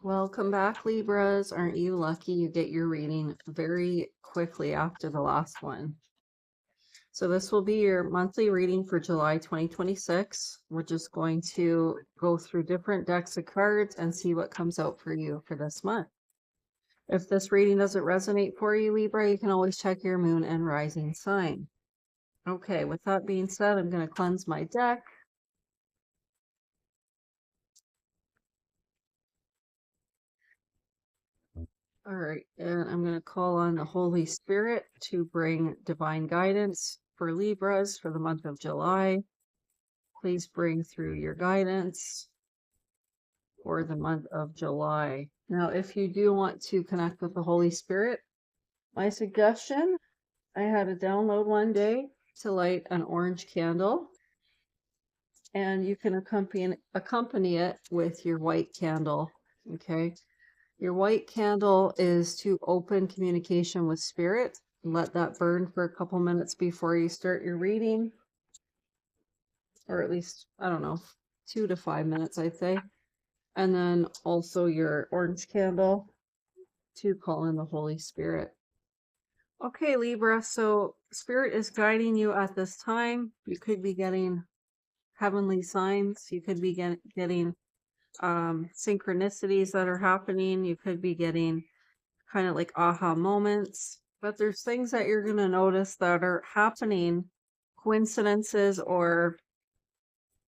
Welcome back, Libras. Aren't you lucky you get your reading very quickly after the last one? So this will be your monthly reading for July 2026. We're just going to go through different decks of cards and see what comes out for you for this month. If this reading doesn't resonate for you, Libra, you can always check your moon and rising sign. Okay, with that being said, I'm going to cleanse my deck. All right, and I'm going to call on the Holy Spirit to bring divine guidance for Libras for the month of July. Please bring through your guidance for the month of July. Now, if you do want to connect with the Holy Spirit, my suggestion, I had a download one day to light an orange candle, and you can accompany it with your white candle, okay? Your white candle is to open communication with spirit. Let that burn for a couple minutes before you start your reading, or at least, I don't know, 2 to 5 minutes, I'd say. And then also your orange candle to call in the Holy Spirit. Okay, Libra, so spirit is guiding you at this time. You could be getting heavenly signs. You could be getting synchronicities that are happening. You could be getting kind of like aha moments, but there's things that you're going to notice that are happening, coincidences or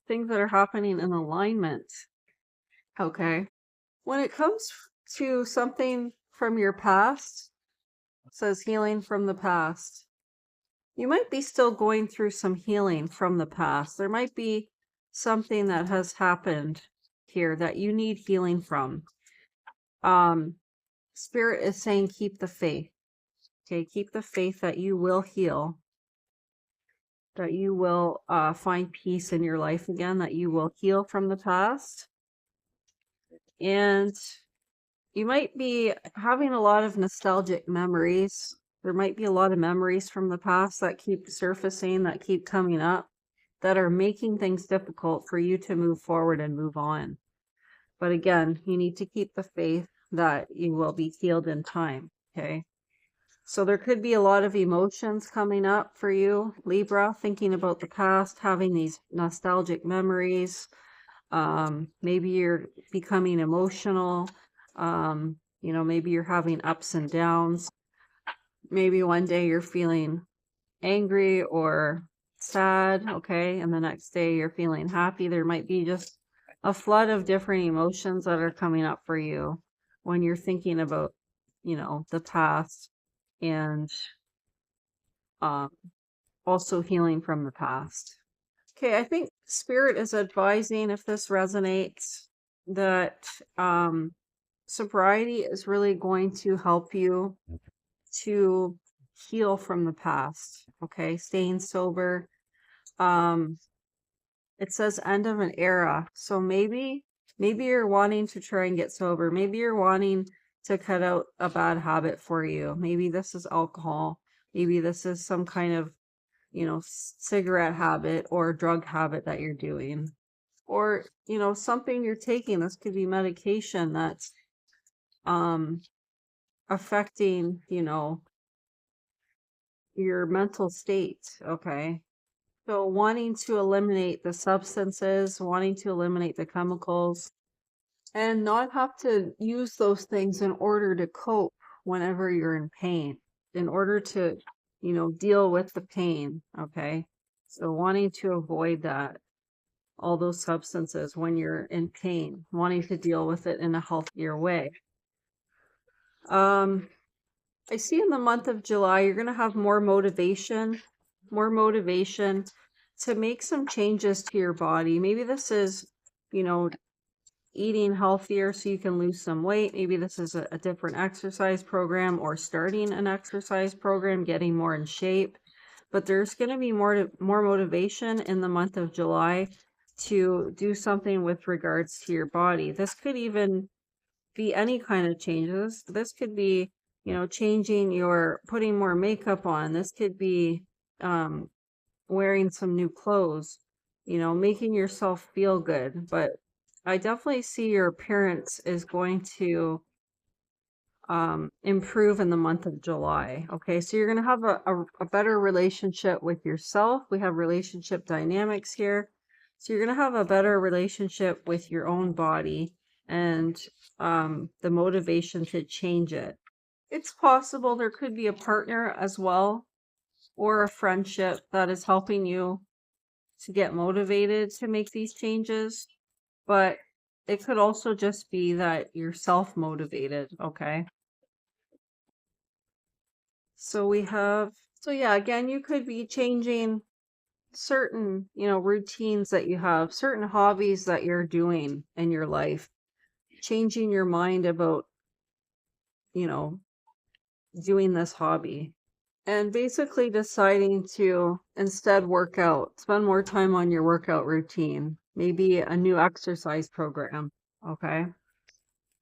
things that are happening in alignment. Okay. When it comes to something from your past, it says healing from the past. You might be still going through some healing from the past. There might be something that has happened here that you need healing from. Spirit is saying keep the faith. Okay, keep the faith that you will heal, that you will find peace in your life again, that you will heal from the past. And you might be having a lot of nostalgic memories. There might be a lot of memories from the past that keep surfacing, that keep coming up, that are making things difficult for you to move forward and move on. But again, you need to keep the faith that you will be healed in time, okay? So there could be a lot of emotions coming up for you, Libra, thinking about the past, having these nostalgic memories. Maybe you're becoming emotional. Maybe you're having ups and downs. Maybe one day you're feeling angry or sad, okay? And the next day you're feeling happy. There might be just a flood of different emotions that are coming up for you when you're thinking about, the past and also healing from the past. Okay, I think Spirit is advising, if this resonates, that sobriety is really going to help you to heal from the past. Okay, staying sober. It says end of an era. So maybe you're wanting to try and get sober. Maybe you're wanting to cut out a bad habit for you. Maybe this is alcohol. Maybe this is some kind of, cigarette habit or drug habit that you're doing. Or, something you're taking. This could be medication that's affecting, your mental state. Okay. So wanting to eliminate the substances, wanting to eliminate the chemicals, and not have to use those things in order to cope whenever you're in pain, in order to, deal with the pain. Okay. So wanting to avoid that, all those substances when you're in pain, wanting to deal with it in a healthier way. I see in the month of July, you're going to have more motivation to make some changes to your body. Maybe this is, eating healthier so you can lose some weight. Maybe this is a different exercise program or starting an exercise program, getting more in shape. But there's going to be more motivation in the month of July to do something with regards to your body. This could even be any kind of changes. This could be, putting more makeup on. This could be wearing some new clothes, making yourself feel good. But I definitely see your appearance is going to improve in the month of July. Okay, so you're going to have a better relationship with yourself. We have relationship dynamics here. So you're going to have a better relationship with your own body and the motivation to change it. It's possible there could be a partner as well or a friendship that is helping you to get motivated to make these changes, but it could also just be that you're self-motivated, okay? So we have, so yeah, again, you could be changing certain, routines that you have, certain hobbies that you're doing in your life, changing your mind about, you know, doing this hobby. And basically deciding to instead work out, spend more time on your workout routine, maybe a new exercise program. Okay.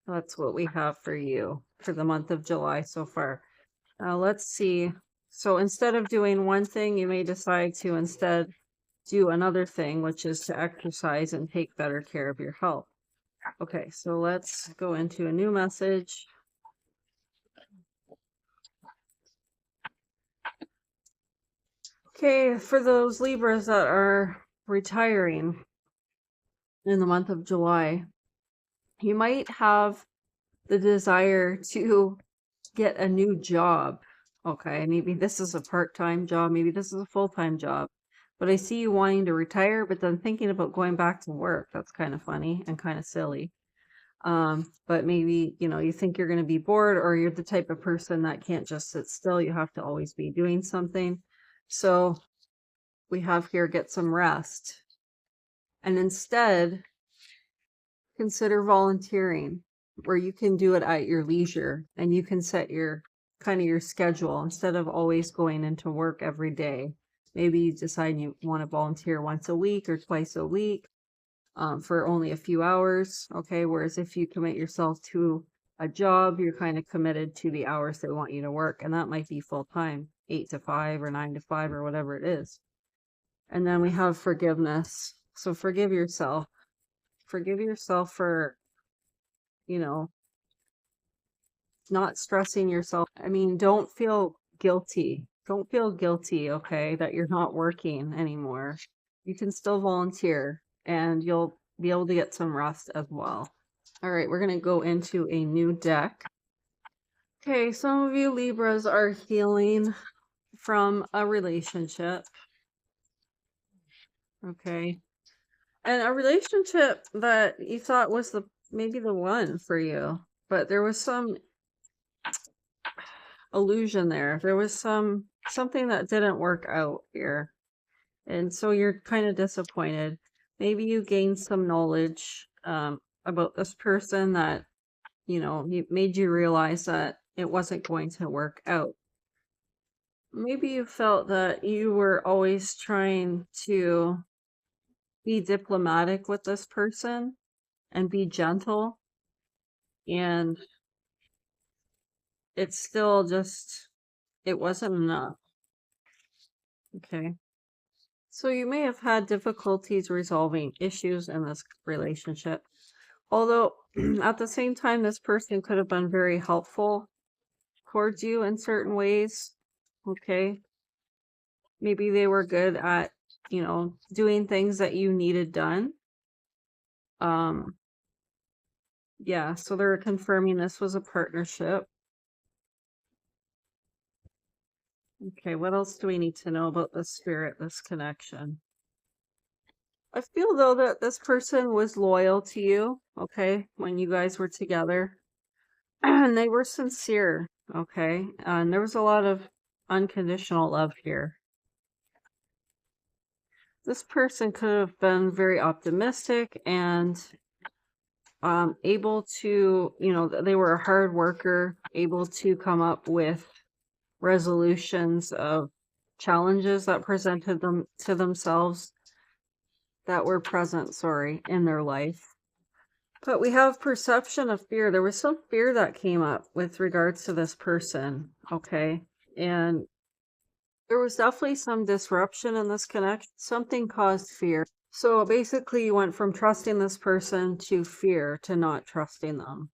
That's what we have for you for the month of July so far. Now let's see. So instead of doing one thing, you may decide to instead do another thing, which is to exercise and take better care of your health. Okay, so let's go into a new message. Okay, for those Libras that are retiring in the month of July, you might have the desire to get a new job. Okay, maybe this is a part-time job, maybe this is a full-time job. But I see you wanting to retire, but then thinking about going back to work. That's kind of funny and kind of silly. But maybe, you think you're going to be bored, or you're the type of person that can't just sit still. You have to always be doing something. So we have here, get some rest. And instead, consider volunteering, where you can do it at your leisure and you can set your schedule instead of always going into work every day. Maybe you decide you want to volunteer once a week or twice a week, for only a few hours. Okay. Whereas if you commit yourself to a job, you're kind of committed to the hours they want you to work. And that might be full time, 8 to 5 or 9 to 5 or whatever it is. And then we have forgiveness. So forgive yourself. Forgive yourself for, you know, not stressing yourself. I mean, don't feel guilty. Don't feel guilty, okay, that you're not working anymore. You can still volunteer and you'll be able to get some rest as well. All right, we're going to go into a new deck. Okay, some of you Libras are healing from a relationship. Okay. And a relationship that you thought was maybe the one for you, but there was some illusion there. There was something that didn't work out here. And so you're kind of disappointed. Maybe you gained some knowledge about this person that, made you realize that it wasn't going to work out. Maybe you felt that you were always trying to be diplomatic with this person and be gentle, and it's still just, it wasn't enough. Okay. So you may have had difficulties resolving issues in this relationship. Although at the same time, this person could have been very helpful towards you in certain ways. Okay. Maybe they were good at, doing things that you needed done. Yeah, so they're confirming this was a partnership. Okay, what else do we need to know about the spirit, this connection? I feel though that this person was loyal to you, okay, when you guys were together. And they were sincere, okay? And there was a lot of unconditional love here. This person could have been very optimistic and able to, they were a hard worker, able to come up with resolutions of challenges that presented them to themselves that were present, in their life. But we have perception of fear. There was some fear that came up with regards to this person, okay? And there was definitely some disruption in this connection. Something caused fear. So basically, you went from trusting this person to fear to not trusting them.